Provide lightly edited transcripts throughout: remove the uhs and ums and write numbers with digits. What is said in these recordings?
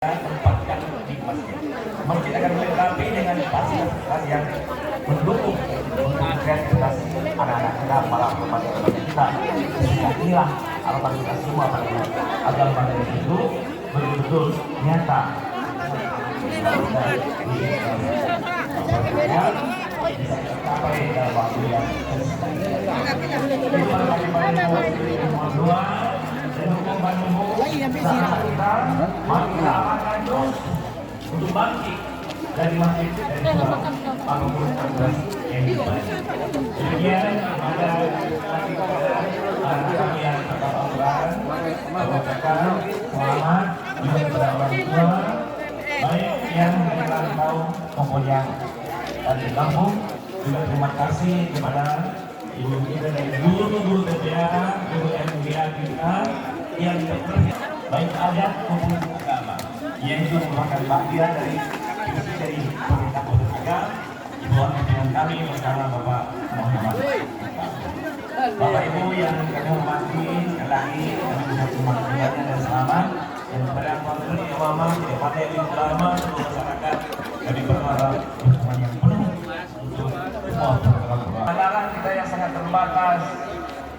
tempatkan di masjid. Masjid akan dilengkapi dengan fasilitas yang mendukung untuk kreativitas anak-anak kita, para remaja kita. Inilah harapan kita semua agar pandemi itu betul-betul nyata. Bisa tercapai dalam waktu yang untuk bangkit dari masjid dari apapun yang dibaik. Demikian ada anak kami yang berkebangsaan, mengucapkan selamat juga kepada orang tua, baik yang merantau maupun yang dari kampung. Juga terima kasih kepada ibu kita dan guru-guru TPA, guru MBA kita yang bekerja baik adat maupun agama, yang itu merupakan bagian dari pemerintah kota Agam di bawah pimpinan kami bersama Bapak Muhammad. Bapak Ibu yang kami hormati, sekali lagi kami mengucapkan terima kasih dan selamat, dan kepada para ulama, kepada ulama, seluruh masyarakat kami berharap dukungan yang penuh untuk semua program-program. Pandangan kita yang sangat terbatas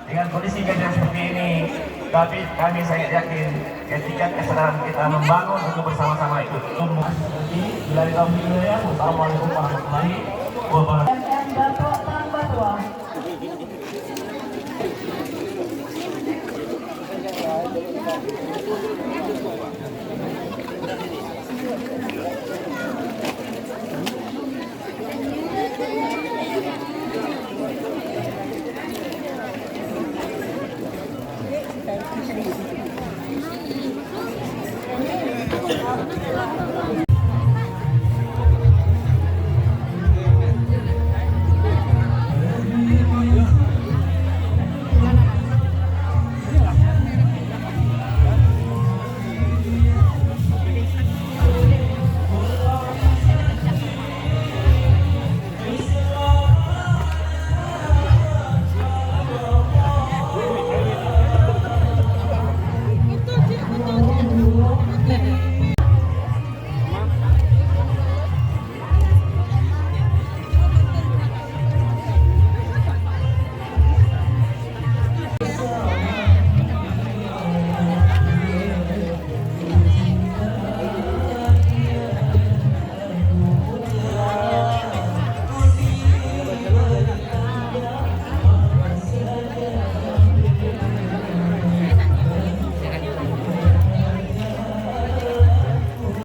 dengan kondisi kejadian seperti ini, tapi kami sangat yakin ketika kesadaran kita membangun untuk bersama-sama itu tumbuh. Bila kita memilih, Assalamualaikum warahmatullahi wabarakatuh.